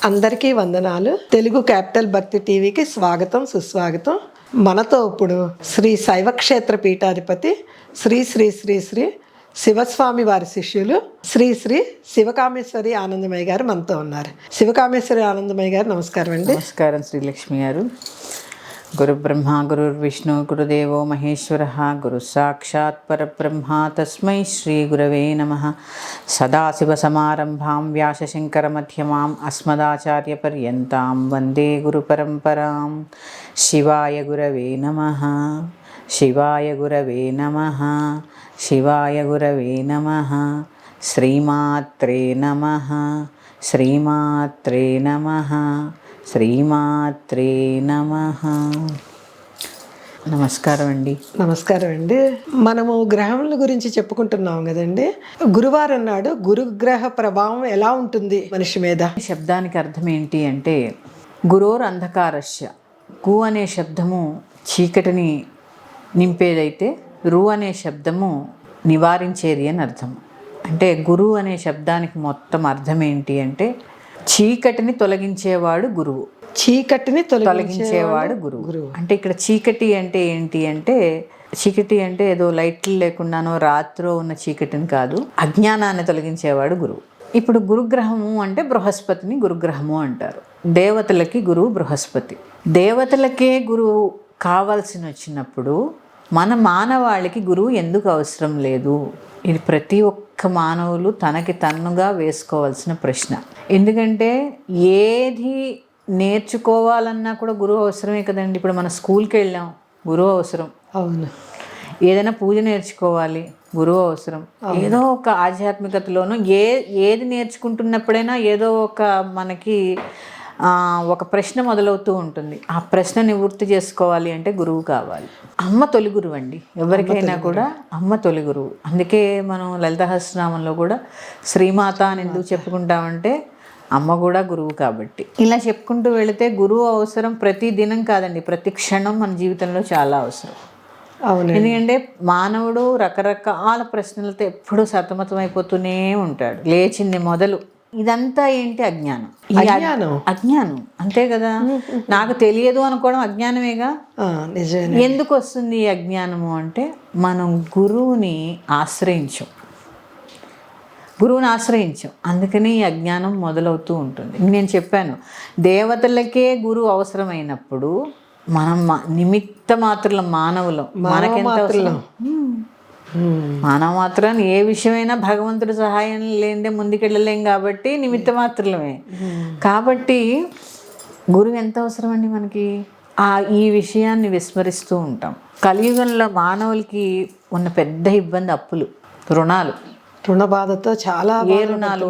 అందరికీ వందనాలు. తెలుగు క్యాపిటల్ భక్తి టీవీకి స్వాగతం, సుస్వాగతం. మనతో ఇప్పుడు శ్రీ శైవక్షేత్ర పీఠాధిపతి శ్రీ శ్రీ శ్రీ శ్రీ శివస్వామి వారి శిష్యులు శ్రీ శ్రీ శివకామేశ్వరి ఆనందమయ్య గారు మనతో ఉన్నారు. శివకామేశ్వరి ఆనందమయ్య గారు నమస్కారం అండి. నమస్కారం శ్రీలక్ష్మి గారు. గురు బ్రహ్మ గురుర్విష్ణు గురుదేవో మహేశ్వర గురు సాక్షాత్ పరబ్రహ్మ తస్మై శ్రీ గురవే నమః. సదాశివసమారంభాం వ్యాసశంకర మధ్యమాం అస్మదాచార్య పర్యంతాం వందే గురు పరంపరాం. శివాయ గురవే నమః. శివాయ గురవే నమః. శివాయ గురవే నమః. శ్రీమాత్రే నమః. శ్రీమాత్రే నమః. శ్రీమాత్రే నమః. నమస్కారం అండి. నమస్కారం అండి. మనము గ్రహముల గురించి చెప్పుకుంటున్నాం కదండి. గురువారం నాడు గురుగ్రహ ప్రభావం ఎలా ఉంటుంది మనిషి మీద? శబ్దానికి అర్థం ఏంటి అంటే గురోర్ అంధకారస్య. గు అనే శబ్దము చీకటిని నింపేదైతే రు అనే శబ్దము నివారించేది అని అర్థం. అంటే గురు అనే శబ్దానికి మొత్తం అర్థం ఏంటి అంటే చీకటిని తొలగించేవాడు గురువు. చీకటిని తొలగించేవాడు గురువు. అంటే ఇక్కడ చీకటి అంటే ఏంటి అంటే చీకటి అంటే ఏదో లైట్లు లేకుండానో రాత్రో ఉన్న చీకటిని కాదు, అజ్ఞానాన్ని తొలగించేవాడు గురువు. ఇప్పుడు గురుగ్రహము అంటే బృహస్పతిని గురుగ్రహము అంటారు. దేవతలకి గురువు బృహస్పతి. దేవతలకే గురువు కావాల్సి వచ్చినప్పుడు మన మానవాళికి గురువు ఎందుకు అవసరం లేదు? ఇది ప్రతి ఒక్క మానవులు తనకి తన్నుగా వేసుకోవాల్సిన ప్రశ్న. ఎందుకంటే ఏది నేర్చుకోవాలన్నా కూడా గురువు అవసరమే కదండి. ఇప్పుడు మన స్కూల్కి వెళ్ళాం, గురువు అవసరం. అవును. ఏదైనా పూజ నేర్చుకోవాలి, గురువు అవసరం. ఏదో ఒక ఆధ్యాత్మికతలోనూ ఏది నేర్చుకుంటున్నప్పుడైనా ఏదో ఒక మనకి ఒక ప్రశ్న మొదలవుతూ ఉంటుంది. ఆ ప్రశ్న నివృత్తి చేసుకోవాలి అంటే గురువు కావాలి. అమ్మ తొలి గురువు అండి. ఎవరికైనా కూడా అమ్మ తొలి గురువు. అందుకే మనం లలితసహస్రనామంలో కూడా శ్రీమాత అని ఎందుకు చెప్పుకుంటామంటే అమ్మ కూడా గురువు కాబట్టి. ఇలా చెప్పుకుంటూ వెళితే గురువు అవసరం ప్రతి దినం కాదండి, ప్రతి క్షణం మన జీవితంలో చాలా అవసరం. అవును. ఎందుకంటే మానవుడు రకరకాల ప్రశ్నలతో ఎప్పుడూ సతమతం అయిపోతూనే ఉంటాడు. లేచింది మొదలు ఇదంతా ఏంటి? అజ్ఞానం. అజ్ఞానం అంతే కదా. నాకు తెలియదు అనుకోవడం అజ్ఞానమేగా. ఎందుకు వస్తుంది ఈ అజ్ఞానము అంటే మనం గురువుని ఆశ్రయించాం. అందుకని ఈ అజ్ఞానం మొదలవుతూ ఉంటుంది. నేను చెప్పాను, దేవతలకే గురువు అవసరమైనప్పుడు మనం నిమిత్త మాత్రులం, మానవులం. మనకెంత అవసరం? మానవ మాత్రం ఏ విషయమైనా భగవంతుడి సహాయం లేనిదే ముందుకెళ్ళలేం కాబట్టి నిమిత్త మాత్రమే. కాబట్టి గురువు ఎంత అవసరం అండి మనకి? ఈ విషయాన్ని విస్మరిస్తూ ఉంటాం. కలియుగంలో మానవులకి ఉన్న పెద్ద ఇబ్బంది అప్పులు, రుణాలు. రుణ బాధతో చాలా ఏ రుణాలు?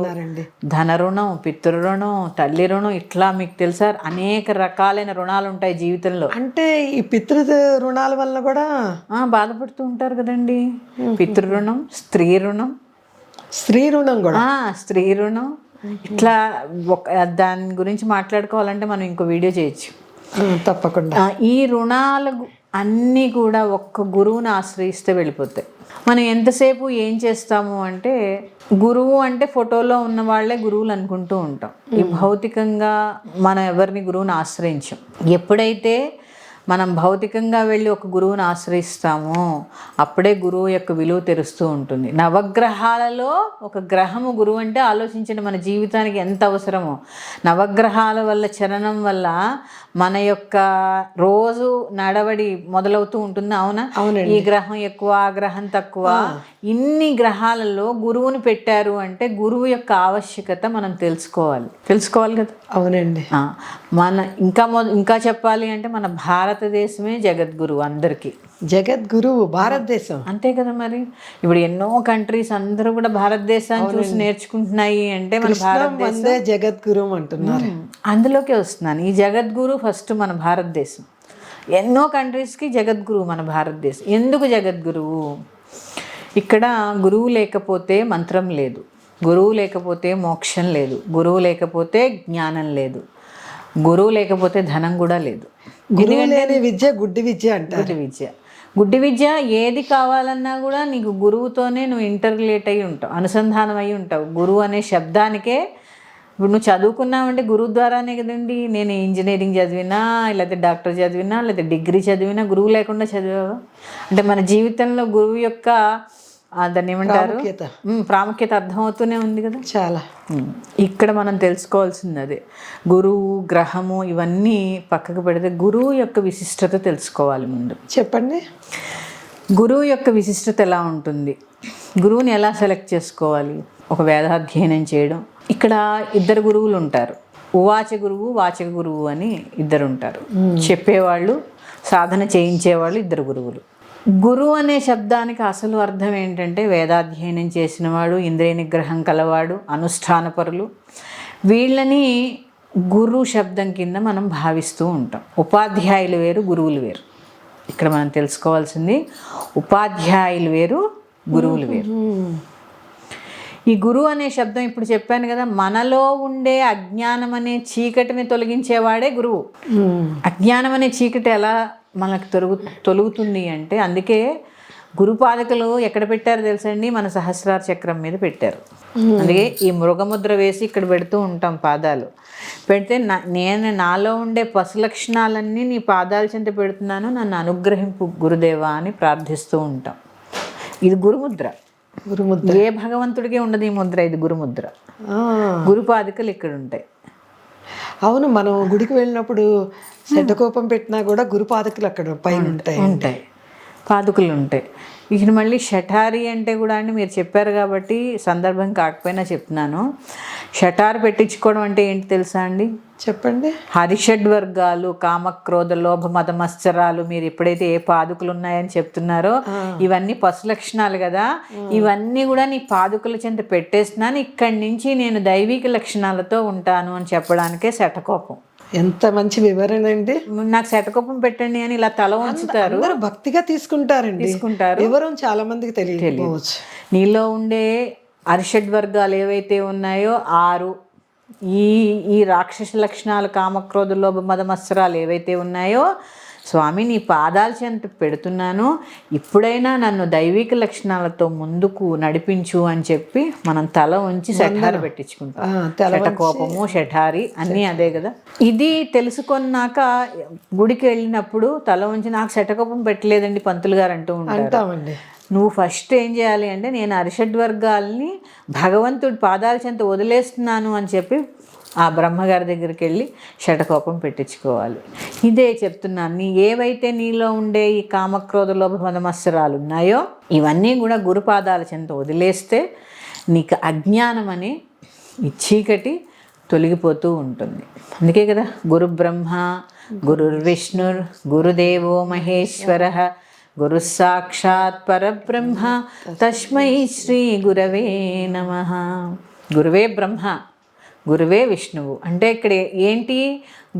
ధన రుణం, పితృ రుణం, తల్లి రుణం, ఇట్లా మీకు తెలుసా అనేక రకాలైన రుణాలు ఉంటాయి జీవితంలో. అంటే ఈ పితృ రుణాల వల్ల కూడా బాధపడుతూ ఉంటారు కదండి. పితృ రుణం, స్త్రీ రుణం కూడా, స్త్రీ రుణం. ఇట్లా దాని గురించి మాట్లాడుకోవాలంటే మనం ఇంకో వీడియో చేయొచ్చు తప్పకుండా. ఈ రుణాలు అన్నీ కూడా ఒక్క గురువుని ఆశ్రయిస్తే వెళ్ళిపోతాయి. మనం ఎంతసేపు ఏం చేస్తాము అంటే గురువు అంటే ఫోటోలో ఉన్న వాళ్ళే గురువులు అనుకుంటూ ఉంటాం. ఈ భౌతికంగా మనం ఎవరిని గురువుని ఆశ్రయించాం. ఎప్పుడైతే మనం భౌతికంగా వెళ్ళి ఒక గురువుని ఆశ్రయిస్తామో అప్పుడే గురువు యొక్క విలువ తెలుస్తూ ఉంటుంది. నవగ్రహాలలో ఒక గ్రహము గురువు అంటే ఆలోచించండి, మన జీవితానికి ఎంత అవసరమో. నవగ్రహాల వల్ల చలనం వల్ల మన యొక్క రోజు నడవడి మొదలవుతూ ఉంటుంది. అవునా? ఈ గ్రహం ఎక్కువ, ఆ గ్రహం తక్కువ. ఇన్ని గ్రహాలలో గురువుని పెట్టారు అంటే గురువు యొక్క ఆవశ్యకత మనం తెలుసుకోవాలి కదా. అవునండి. మన ఇంకా చెప్పాలి అంటే మన భారతదేశమే జగద్గురువు అందరికీ. జగద్గురువు భారతదేశం అంతే కదా. మరి ఇప్పుడు ఎన్నో కంట్రీస్ అందరూ కూడా భారతదేశాన్ని చూసి నేర్చుకుంటున్నాయి అంటే మన భారతదేశం జగద్గురువు అంటున్నారు. అందులోకే వస్తున్నాను. ఈ జగద్గురు ఫస్ట్ మన భారతదేశం. ఎన్నో కంట్రీస్కి జగద్గురువు మన భారతదేశం. ఎందుకు జగద్గురువు? ఇక్కడ గురువు లేకపోతే మంత్రం లేదు, గురువు లేకపోతే మోక్షం లేదు, గురువు లేకపోతే జ్ఞానం లేదు, గురువు లేకపోతే ధనం కూడా లేదు. గురువు లేని విద్య గుడ్డి విద్య అంటారు. గుడ్డి విద్య. ఏది కావాలన్నా కూడా నీకు గురువుతోనే నువ్వు ఇంటర్రిలేట్ అయి ఉంటావు, అనుసంధానం అయి ఉంటావు. గురువు అనే శబ్దానికే ఇప్పుడు నువ్వు చదువుకున్నావంటే గురువు ద్వారానే కదండి. నేను ఇంజనీరింగ్ చదివినా, లేకపోతే డాక్టర్ చదివినా, లేకపోతే డిగ్రీ చదివినా గురువు లేకుండా చదివావా? అంటే మన జీవితంలో గురువు యొక్క దాన్ని ఏమంటారు, ప్రాముఖ్యత అర్థమవుతూనే ఉంది కదా చాలా. ఇక్కడ మనం తెలుసుకోవాల్సింది అదే. గురువు, గ్రహము ఇవన్నీ పక్కకు పెడితే గురువు యొక్క విశిష్టత తెలుసుకోవాలి ముందు. చెప్పండి. గురువు యొక్క విశిష్టత ఎలా ఉంటుంది, గురువుని ఎలా సెలెక్ట్ చేసుకోవాలి? ఒక వేదాధ్యయనం చేయడం. ఇక్కడ ఇద్దరు గురువులు ఉంటారు. ఉవాచ గురువు, వాచక గురువు అని ఇద్దరు ఉంటారు. చెప్పేవాళ్ళు, సాధన చేయించేవాళ్ళు ఇద్దరు గురువులు. గురువు అనే శబ్దానికి అసలు అర్థం ఏంటంటే వేదాధ్యయనం చేసినవాడు, ఇంద్రియ నిగ్రహం కలవాడు, అనుష్ఠానపరులు. వీళ్ళని గురు శబ్దం కింద మనం భావిస్తూ ఉంటాం. ఉపాధ్యాయులు వేరు, గురువులు వేరు. ఇక్కడ మనం తెలుసుకోవాల్సింది ఉపాధ్యాయులు వేరు, గురువులు వేరు. ఈ గురువు అనే శబ్దం ఇప్పుడు చెప్పాను కదా, మనలో ఉండే అజ్ఞానం అనే చీకటిని తొలగించేవాడే గురువు. అజ్ఞానం అనే చీకటి ఎలా మనకు తొలుగుతుంది అంటే, అందుకే గురుపాదకులు ఎక్కడ పెట్టారు తెలుసండి? మన సహస్రార చక్రం మీద పెట్టారు. అందుకే ఈ మృగముద్ర వేసి ఇక్కడ పెడుతూ ఉంటాం పాదాలు. పెడితే నేను నాలో ఉండే పశు లక్షణాలన్నీ నీ పాదాల చెంత పెడుతున్నాను, నన్ను అనుగ్రహింపు గురుదేవా అని ప్రార్థిస్తూ ఉంటాం. ఇది గురుముద్ర. గురుముద్ర ఏ భగవంతుడికే ఉండదు ఈ ముద్ర, ఇది గురుముద్ర. గురుపాదికలు ఇక్కడ ఉంటాయి. అవును, మనం గుడికి వెళ్ళినప్పుడు శతకోపం పెట్టినా కూడా గురుపాదకులు అక్కడ పైన ఉంటాయి, పాదుకులు ఉంటాయి. ఇక మళ్ళీ షఠారి అంటే కూడా అండి, మీరు చెప్పారు కాబట్టి సందర్భం కాకపోయినా చెప్తున్నాను. షఠారు పెట్టించుకోవడం అంటే ఏంటి తెలుసా అండి? చెప్పండి. హరిషడ్ వర్గాలు, కామక్రోధ లోభ మద మత్సరాలు, మీరు ఎప్పుడైతే ఏ పాదుకులు ఉన్నాయని చెప్తున్నారో ఇవన్నీ పశు లక్షణాలు కదా, ఇవన్నీ కూడా నీ పాదుకుల చెంత పెట్టేస్తున్నాను, ఇక్కడి నుంచి నేను దైవిక లక్షణాలతో ఉంటాను అని చెప్పడానికే శఠకోపం. ఎంత మంచి వివరణ అండి. నాకు శటకోపం పెట్టండి అని ఇలా తల ఉంచుతారు, భక్తిగా తీసుకుంటారు. వివరం చాలా మందికి తెలియకపోవచ్చు. నీలో ఉండే అరిషడ్ వర్గాలు ఏవైతే ఉన్నాయో 6, ఈ రాక్షస లక్షణాలు, కామక్రోధ లోభ మద మత్సరాలు ఏవైతే ఉన్నాయో, స్వామి నీ పాదాల చెంత పెడుతున్నాను, ఇప్పుడైనా నన్ను దైవిక లక్షణాలతో ముందుకు నడిపించు అని చెప్పి మనం తల ఉంచి శఠారి పెట్టించుకుంటాం. శఠకోపము, శఠారి అన్నీ అదే కదా. ఇది తెలుసుకున్నాక గుడికి వెళ్ళినప్పుడు తల ఉంచి నాకు శఠకోపం పెట్టలేదండి పంతులు గారు అంటూ ఉంటారు. నువ్వు ఫస్ట్ ఏం చేయాలి అంటే, నేను అరిషడ్ వర్గాల్ని భగవంతుడి పాదాల చెంత వదిలేస్తున్నాను అని చెప్పి ఆ బ్రహ్మగారి దగ్గరికి వెళ్ళి శఠకోపం పెట్టించుకోవాలి. ఇదే చెప్తున్నాను, ఏవైతే నీలో ఉండే ఈ కామక్రోధ లోభ మద మత్సరాలు ఉన్నాయో ఇవన్నీ కూడా గురుపాదాల చెంత వదిలేస్తే నీకు అజ్ఞానం అనే ఈ చీకటి తొలగిపోతూ ఉంటుంది. అందుకే కదా గురు బ్రహ్మ గురుర్విష్ణుర్ గురుదేవో మహేశ్వర గురు సాక్షాత్ పరబ్రహ్మ తస్మై శ్రీ గురవే నమః. గురువే బ్రహ్మ, గురువే విష్ణువు. అంటే ఇక్కడ ఏంటి?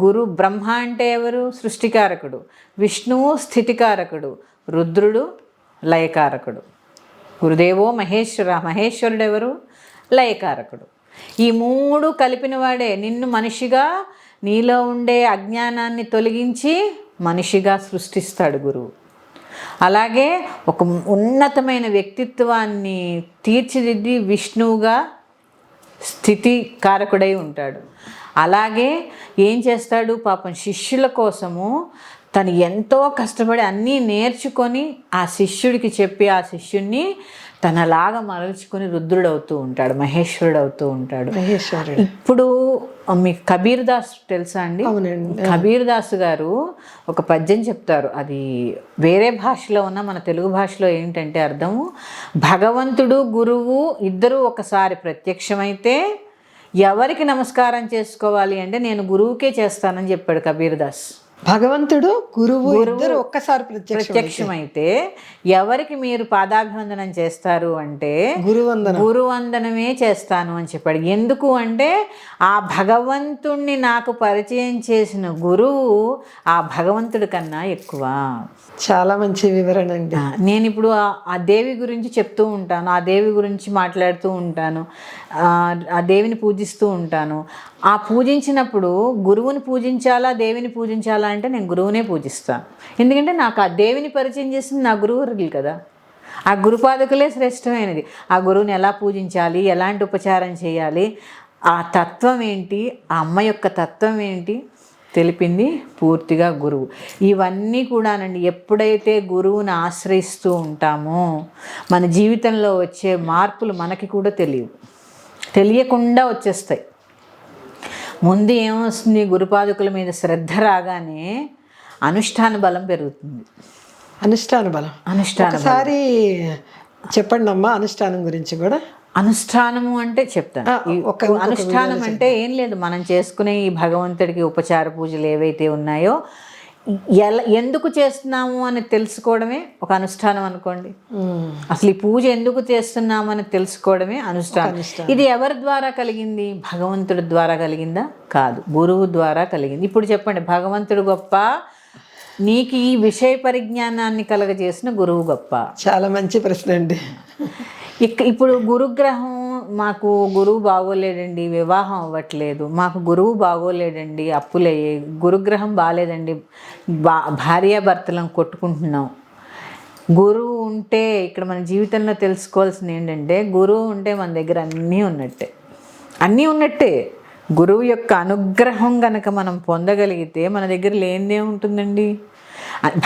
గురు బ్రహ్మ అంటే ఎవరు? సృష్టికారకుడు. విష్ణువు స్థితికారకుడు. రుద్రుడు లయకారకుడు. గురుదేవో మహేశ్వర, మహేశ్వరుడు ఎవరు? లయకారకుడు. ఈ 3 కలిపిన వాడే నిన్ను మనిషిగా, నీలో ఉండే అజ్ఞానాన్ని తొలగించి మనిషిగా సృష్టిస్తాడు గురువు. అలాగే ఒక ఉన్నతమైన వ్యక్తిత్వాన్ని తీర్చిదిద్ది విష్ణువుగా స్థితి కారకుడై ఉంటాడు. అలాగే ఏం చేస్తాడు? పాపం శిష్యుల కోసము తను ఎంతో కష్టపడి అన్నీ నేర్చుకొని ఆ శిష్యుడికి చెప్పి ఆ శిష్యుడిని తనలాగా మరల్చుకొని రుద్రుడు అవుతూ ఉంటాడు, మహేశ్వరుడు అవుతూ ఉంటాడు. ఇప్పుడు మీకు కబీర్ దాస్ తెలుసా అండి? కబీర్ దాస్ గారు ఒక పద్యం చెప్తారు, అది వేరే భాషలో ఉన్న మన తెలుగు భాషలో ఏంటంటే అర్థము, భగవంతుడు గురువు ఇద్దరు ఒకసారి ప్రత్యక్షమైతే ఎవరికి నమస్కారం చేసుకోవాలి అంటే నేను గురువుకే చేస్తానని చెప్పాడు కబీర్ దాస్. భగవంతుడు గురువు ఇద్దరు ఒక్కసారి ప్రత్యక్షమైతే ఎవరికి మీరు పాదాభివందనం చేస్తారు అంటే గురువందనమే చేస్తాను అని చెప్పాడు. ఎందుకు అంటే ఆ భగవంతుణ్ణి నాకు పరిచయం చేసిన గురువు ఆ భగవంతుడి కన్నా ఎక్కువ. చాలా మంచి వివరణ అండి. నేను ఇప్పుడు ఆ దేవి గురించి చెప్తూ ఉంటాను, ఆ దేవి గురించి మాట్లాడుతూ ఉంటాను, ఆ దేవిని పూజిస్తూ ఉంటాను. ఆ పూజించినప్పుడు గురువుని పూజించాలా దేవిని పూజించాలా అంటే నేను గురువునే పూజిస్తాను. ఎందుకంటే నాకు ఆ దేవిని పరిచయం చేసింది నా గురువురులు కదా. ఆ గురుపాదకులే శ్రేష్టమైనది. ఆ గురువుని ఎలా పూజించాలి, ఎలాంటి ఉపచారం చేయాలి, ఆ తత్వం ఏంటి, ఆ అమ్మ యొక్క తత్వం ఏంటి తెలిపింది పూర్తిగా గురువు. ఇవన్నీ కూడానండి ఎప్పుడైతే గురువుని ఆశ్రయిస్తూ ఉంటామో మన జీవితంలో వచ్చే మార్పులు మనకి కూడా తెలియకుండా వచ్చేస్తాయి. ముందు ఏమొస్తుంది, గురుపాదుకుల మీద శ్రద్ధ రాగానే అనుష్ఠాన బలం పెరుగుతుంది. అనుష్ఠాన బలం ఒకసారి చెప్పండి అమ్మా అనుష్ఠానం గురించి కూడా. అనుష్ఠానము అంటే చెప్తాను. అనుష్ఠానం అంటే ఏం లేదు, మనం చేసుకునే ఈ భగవంతుడికి ఉపచార పూజలు ఏవైతే ఉన్నాయో ఎందుకు చేస్తున్నాము అని తెలుసుకోవడమే ఒక అనుష్ఠానం అనుకోండి. అసలు ఈ పూజ ఎందుకు చేస్తున్నాము అని తెలుసుకోవడమే అనుష్ఠానం. ఇది ఎవరి ద్వారా కలిగింది? భగవంతుడి ద్వారా కలిగిందా? కాదు, గురువు ద్వారా కలిగింది. ఇప్పుడు చెప్పండి, భగవంతుడు గొప్ప, నీకు ఈ విషయ పరిజ్ఞానాన్ని కలగజేసిన గురువు గొప్ప? చాలా మంచి ప్రశ్న అండి. ఇప్పుడు గురుగ్రహం, మాకు గురువు బాగోలేదండి, వివాహం అవ్వట్లేదు, మాకు గురువు బాగోలేదండి, అప్పులయ్యాయి, గురుగ్రహం బాగాలేదండి, భార్యాభర్తలను కొట్టుకుంటున్నాం. గురువు ఉంటే ఇక్కడ మన జీవితంలో తెలుసుకోవాల్సింది ఏంటంటే, గురువు ఉంటే మన దగ్గర అన్నీ ఉన్నట్టే. గురువు యొక్క అనుగ్రహం గనక మనం పొందగలిగితే మన దగ్గర లేనిదే ఉంటుందండి.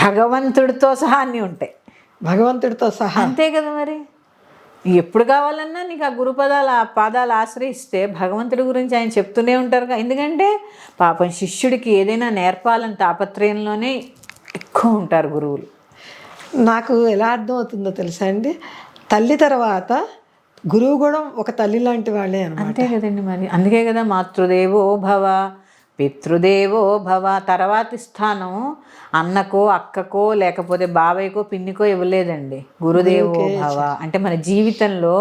భగవంతుడితో సహా అన్నీ ఉంటాయి. భగవంతుడితో సహా అంతే కదా. మరి ఎప్పుడు కావాలన్నా నీకు ఆ గురుపదాలు, ఆ పాదాలు ఆశ్రయిస్తే భగవంతుడి గురించి ఆయన చెప్తూనే ఉంటారుగా. ఎందుకంటే పాపం శిష్యుడికి ఏదైనా నేర్పాలని తాపత్రయంలోనే ఎక్కువ ఉంటారు గురువులు. నాకు ఎలా అర్థం అవుతుందో తెలుసా అండి, తల్లి తర్వాత గురువు కూడా ఒక తల్లి లాంటి వాళ్ళే అన్నమాట. అంతే కదండి. మరి అందుకే కదా మాతృదేవో భవ పితృదేవో భవ, తర్వాతి స్థానం అన్నకో అక్కకో లేకపోతే బాబాయ్కో పిన్నికో ఇవ్వలేదండి, గురుదేవో భవ. అంటే మన జీవితంలో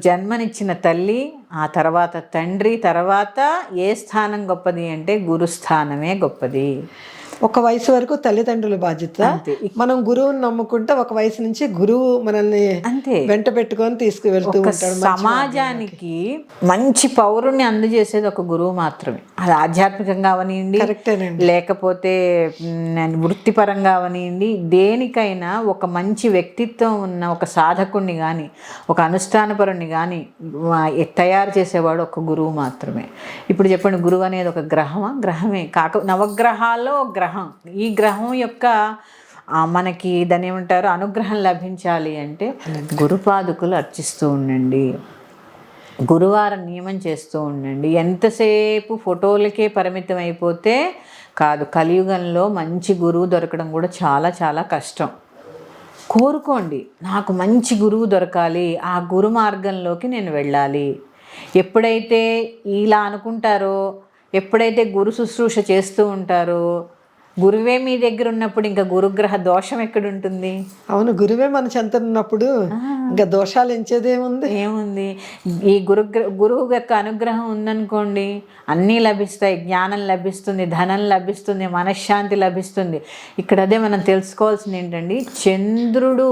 జన్మనిచ్చిన తల్లి, ఆ తర్వాత తండ్రి, తర్వాత ఏ స్థానం గొప్పది అంటే గురుస్థానమే గొప్పది. ఒక వయసు వరకు తల్లిదండ్రుల బాధ్యత. మనం గురువుని నమ్ముకుంటే ఒక వయసు నుంచి గురువు మనల్ని అంతే వెంట పెట్టుకొని తీసుకువెళ్తూ ఉంటాడు. సమాజానికి మంచి పౌరుణ్ణి అందజేసేది ఒక గురువు మాత్రమే. అది ఆధ్యాత్మికంగా అవనివ్వండి, లేకపోతే వృత్తిపరంగా అవనివ్వండి, దేనికైనా ఒక మంచి వ్యక్తిత్వం ఉన్న ఒక సాధకుడిని కానీ ఒక అనుష్ఠానపరుణ్ణి కానీ తయారు చేసేవాడు ఒక గురువు మాత్రమే. ఇప్పుడు చెప్పండి, గురువు అనేది ఒక గ్రహమే నవగ్రహాల్లో గ్రహం. ఈ గ్రహం యొక్క మనకి దాన్ని ఏమంటారు, అనుగ్రహం లభించాలి అంటే గురుపాదుకులు అర్చిస్తూ ఉండండి, గురువారం నియమం చేస్తూ ఉండండి. ఎంతసేపు ఫోటోలకే పరిమితం అయిపోతే కాదు, కలియుగంలో మంచి గురువు దొరకడం కూడా చాలా చాలా కష్టం. కోరుకోండి, నాకు మంచి గురువు దొరకాలి, ఆ గురు మార్గంలోకి నేను వెళ్ళాలి. ఎప్పుడైతే ఇలా అనుకుంటారో, ఎప్పుడైతే గురు శుశ్రూష చేస్తూ ఉంటారో, గురువే మీ దగ్గర ఉన్నప్పుడు ఇంకా గురుగ్రహ దోషం ఎక్కడుంటుంది? అవును, గురువే మన చెంత ఉన్నప్పుడు ఇంకా దోషాలు ఏముంది? ఈ గురువు యొక్క అనుగ్రహం ఉందనుకోండి, అన్నీ లభిస్తాయి. జ్ఞానం లభిస్తుంది, ధనం లభిస్తుంది, మనశ్శాంతి లభిస్తుంది. ఇక్కడ అదే మనం తెలుసుకోవాల్సింది ఏంటండి, చంద్రుడు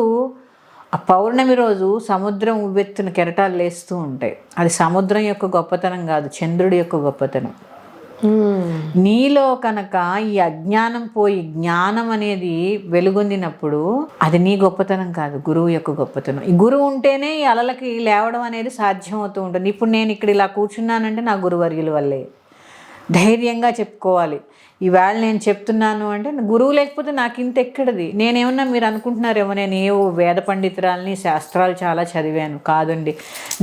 ఆ పౌర్ణమి రోజు సముద్రం ఉవ్వెత్తున కెరటాలు లేస్తూ ఉంటాయి. అది సముద్రం యొక్క గొప్పతనం కాదు, చంద్రుడి యొక్క గొప్పతనం. నీలో కనుక ఈ అజ్ఞానం పోయి జ్ఞానం అనేది వెలుగొందినప్పుడు అది నీ గొప్పతనం కాదు, గురువు యొక్క గొప్పతనం. ఈ గురువు ఉంటేనే ఈ అలలకి లేవడం అనేది సాధ్యం అవుతూ ఉంటుంది. ఇప్పుడు నేను ఇక్కడ ఇలా కూర్చున్నానంటే నా గురువర్యుల వల్లే. ధైర్యంగా చెప్పుకోవాలి. ఈవేళ నేను చెప్తున్నాను అంటే గురువు లేకపోతే నాకు ఇంత ఎక్కడిది. నేనేమన్నా మీరు అనుకుంటున్నారేమో నేను ఏవో వేద పండితురాలని, శాస్త్రాలు చాలా చదివాను. కాదండి,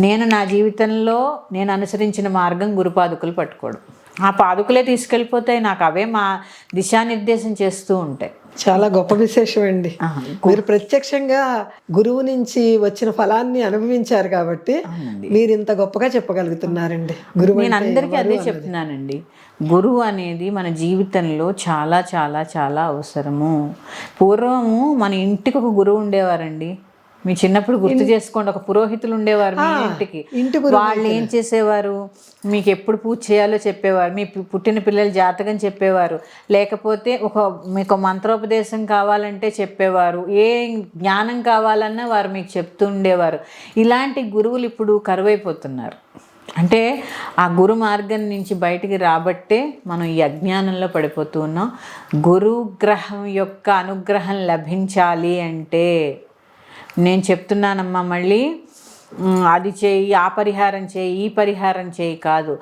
నేను నా జీవితంలో నేను అనుసరించిన మార్గం గురుపాదుకులు పట్టుకోవడం. ఆ పాదుకులే తీసుకెళ్ళిపోతాయి, నాకు అవే మా దిశానిర్దేశం చేస్తూ ఉంటాయి. చాలా గొప్ప విశేషం అండి. మీరు ప్రత్యక్షంగా గురువు నుంచి వచ్చిన ఫలాన్ని అనుభవించారు కాబట్టి మీరు ఇంత గొప్పగా చెప్పగలుగుతున్నారండి. గురువు నేను అందరికీ అదే చెప్తున్నానండి, గురువు అనేది మన జీవితంలో చాలా చాలా చాలా అవసరము. పూర్వము మన ఇంటికి ఒక గురువు ఉండేవారండి. మీ చిన్నప్పుడు గుర్తు చేసుకోండి, ఒక పురోహితులు ఉండేవారు మీ ఇంటికి. వాళ్ళు ఏం చేసేవారు, మీకు ఎప్పుడు పూజ చేయాలో చెప్పేవారు, మీ పుట్టిన పిల్లల జాతకం చెప్పేవారు, లేకపోతే మీకు మంత్రోపదేశం కావాలంటే చెప్పేవారు, ఏ జ్ఞానం కావాలన్నా వారు మీకు చెప్తూ ఉండేవారు. ఇలాంటి గురువులు ఇప్పుడు కరువైపోతున్నారు. అంటే ఆ గురు మార్గం నుంచి బయటికి రాబట్టే మనం ఈ అజ్ఞానంలో పడిపోతూ ఉన్నాం. గురుగ్రహం యొక్క అనుగ్రహం లభించాలి అంటే నేను చెప్తున్నానమ్మా, మళ్ళీ అది చేయి, ఆ పరిహారం చేయి, ఈ పరిహారం చేయి కాదు.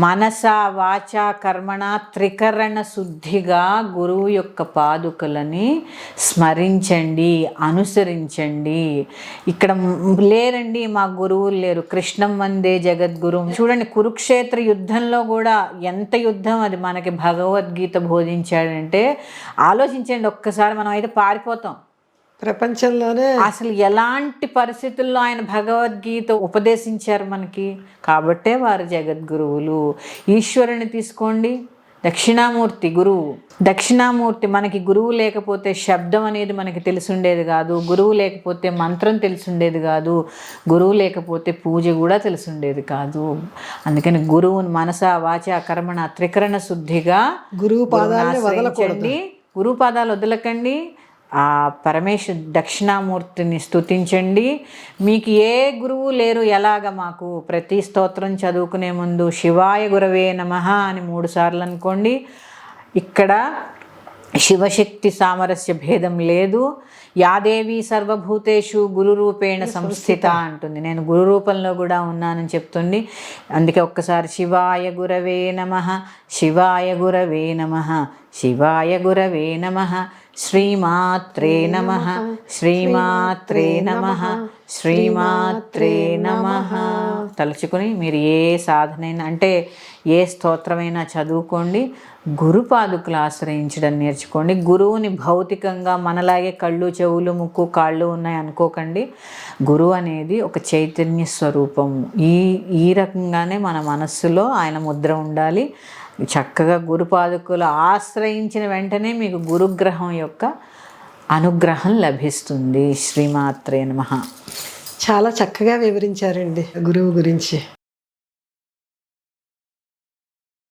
మనస వాచ కర్మణ త్రికరణ శుద్ధిగా గురువు యొక్క పాదుకలని స్మరించండి, అనుసరించండి. ఇక్కడ లేరండి మా గురువులు లేరు, కృష్ణం వందే జగద్గురు. చూడండి కురుక్షేత్ర యుద్ధంలో కూడా ఎంత యుద్ధం అది మనకి భగవద్గీత బోధించాడంటే ఆలోచించండి ఒక్కసారి. మనం అయితే పారిపోతాం ప్రపంచంలోనే. అసలు ఎలాంటి పరిస్థితుల్లో ఆయన భగవద్గీత ఉపదేశించారు మనకి, కాబట్టే వారు జగద్గురువులు. ఈశ్వరుని తీసుకోండి, దక్షిణామూర్తి గురువు. దక్షిణామూర్తి మనకి గురువు లేకపోతే శబ్దం అనేది మనకి తెలిసుండేది కాదు, గురువు లేకపోతే మంత్రం తెలిసుండేది కాదు, గురువు లేకపోతే పూజ కూడా తెలిసుండేది కాదు. అందుకని గురువుని మనస వాచ కర్మణ త్రికరణ శుద్ధిగా గురువు పాదాలని వదలకండి, గురువు పాదాలు వదలకండి. ఆ దక్షిణామూర్తిని స్తుతించండి. మీకు ఏ గురువు లేరు ఎలాగ మాకు ప్రతి స్తోత్రం చదువుకునే ముందు శివాయ గురవే నమః అని 3 సార్లు అనుకోండి. ఇక్కడ శివశక్తి సామరస్య భేదం లేదు. యాదేవి సర్వభూతేషు గురు రూపేణ సంస్థిత అంటుంది. నేను గురు రూపంలో కూడా ఉన్నానని చెప్తుంది. అందుకే ఒక్కసారి శివాయ గురవే నమః, శివాయ గురవే నమః, శివాయ గురవే నమః, శ్రీమాత్రే నమః, శ్రీమాత్రే నమః, శ్రీమాత్రే నమః తలుచుకుని మీరు ఏ సాధనైనా అంటే ఏ స్తోత్రమైనా చదువుకోండి. గురుపాదుకులు ఆశ్రయించడం నేర్చుకోండి. గురువుని భౌతికంగా మనలాగే కళ్ళు చెవులు ముక్కు కాళ్ళు ఉన్నాయి అనుకోకండి. గురువు అనేది ఒక చైతన్య స్వరూపం. ఈ రకంగానే మన మనస్సులో ఆయన ముద్ర ఉండాలి. చక్కగా గురుపాదుకులు ఆశ్రయించిన వెంటనే మీకు గురుగ్రహం యొక్క అనుగ్రహం లభిస్తుంది. శ్రీమాత్రే నమః. చాలా చక్కగా వివరించారండి గురువు గురించి.